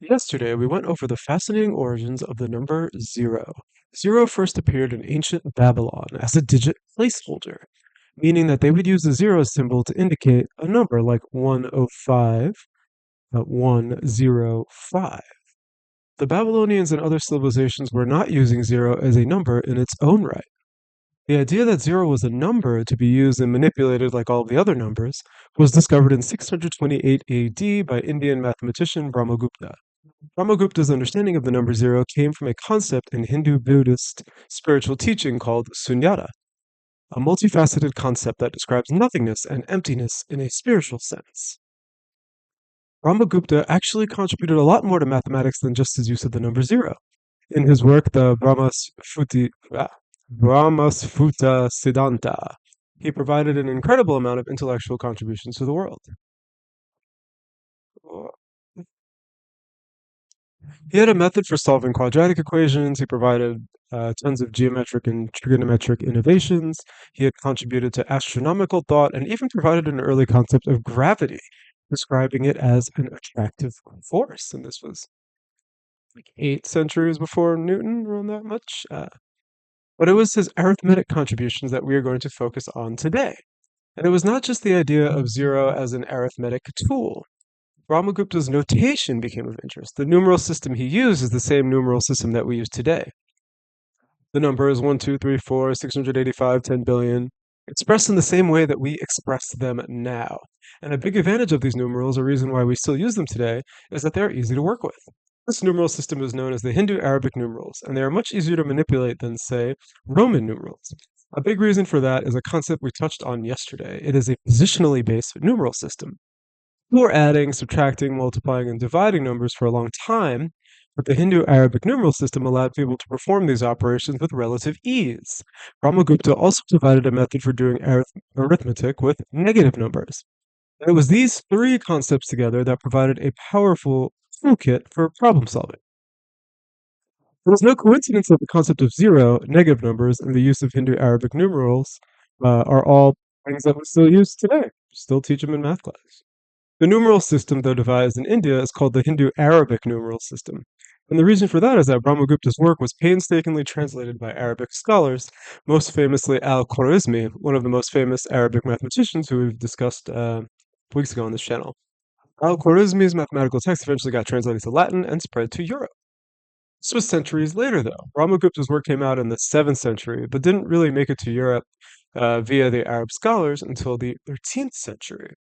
Yesterday, we went over the fascinating origins of the number zero. Zero first appeared in ancient Babylon as a digit placeholder, meaning that they would use the zero symbol to indicate a number like 105, 105. The Babylonians and other civilizations were not using zero as a number in its own right. The idea that zero was a number to be used and manipulated like all of the other numbers was discovered in 628 AD by Indian mathematician Brahmagupta. Brahmagupta's understanding of the number zero came from a concept in Hindu Buddhist spiritual teaching called sunyata, a multifaceted concept that describes nothingness and emptiness in a spiritual sense. Brahmagupta actually contributed a lot more to mathematics than just his use of the number zero. In his work, the Brahmasfuta Siddhanta, he provided an incredible amount of intellectual contributions to the world. He had a method for solving quadratic equations. He provided tons of geometric and trigonometric innovations. He had contributed to astronomical thought and even provided an early concept of gravity, describing it as an attractive force. And this was like 8 centuries before Newton, around that much. But it was his arithmetic contributions that we are going to focus on today. And it was not just the idea of zero as an arithmetic tool. Brahmagupta's notation became of interest. The numeral system he used is the same numeral system that we use today. The numbers 1, 2, 3, 4, 685, 10 billion, expressed in the same way that we express them now. And a big advantage of these numerals, a reason why we still use them today, is that they're easy to work with. This numeral system is known as the Hindu-Arabic numerals, and they are much easier to manipulate than, say, Roman numerals. A big reason for that is a concept we touched on yesterday. It is a positionally based numeral system. We were adding, subtracting, multiplying, and dividing numbers for a long time, but the Hindu-Arabic numeral system allowed people to perform these operations with relative ease. Brahmagupta also provided a method for doing arithmetic with negative numbers. And it was these three concepts together that provided a powerful toolkit for problem solving. It was no coincidence that the concept of zero, negative numbers, and the use of Hindu-Arabic numerals are all things that we still use today. We still teach them in math class. The numeral system, though devised in India, is called the Hindu-Arabic numeral system. And the reason for that is that Brahmagupta's work was painstakingly translated by Arabic scholars, most famously Al-Khwarizmi, one of the most famous Arabic mathematicians who we've discussed weeks ago on this channel. Al-Khwarizmi's mathematical text eventually got translated to Latin and spread to Europe. This was centuries later, though. Brahmagupta's work came out in the 7th century, but didn't really make it to Europe via the Arab scholars until the 13th century.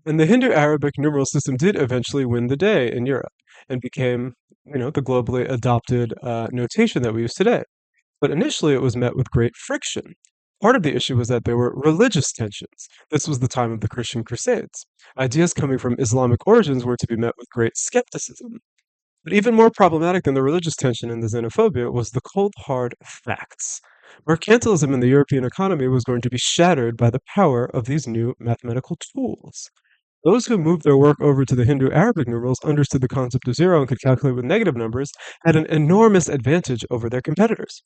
And the Hindu-Arabic numeral system did eventually win the day in Europe and became, the globally adopted notation that we use today. But initially it was met with great friction. Part of the issue was that there were religious tensions. This was the time of the Christian Crusades. Ideas coming from Islamic origins were to be met with great skepticism. But even more problematic than the religious tension and the xenophobia was the cold, hard facts. Mercantilism in the European economy was going to be shattered by the power of these new mathematical tools. Those who moved their work over to the Hindu-Arabic numerals understood the concept of zero and could calculate with negative numbers, had an enormous advantage over their competitors.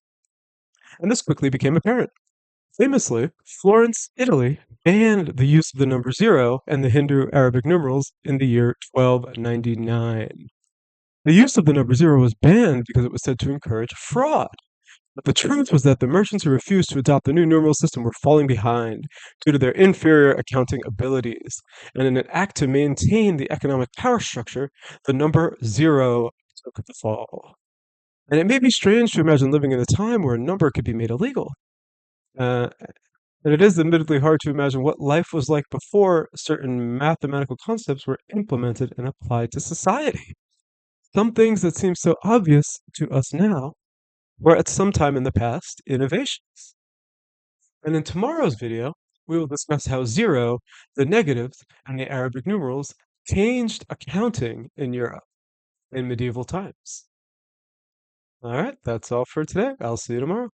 And this quickly became apparent. Famously, Florence, Italy, banned the use of the number zero and the Hindu-Arabic numerals in the year 1299. The use of the number zero was banned because it was said to encourage fraud. But the truth was that the merchants who refused to adopt the new numeral system were falling behind due to their inferior accounting abilities. And in an act to maintain the economic power structure, the number zero took the fall. And it may be strange to imagine living in a time where a number could be made illegal. And it is admittedly hard to imagine what life was like before certain mathematical concepts were implemented and applied to society. Some things that seem so obvious to us now were at some time in the past innovations. And in tomorrow's video, we will discuss how zero, the negatives, and the Arabic numerals changed accounting in Europe in medieval times. All right, that's all for today. I'll see you tomorrow.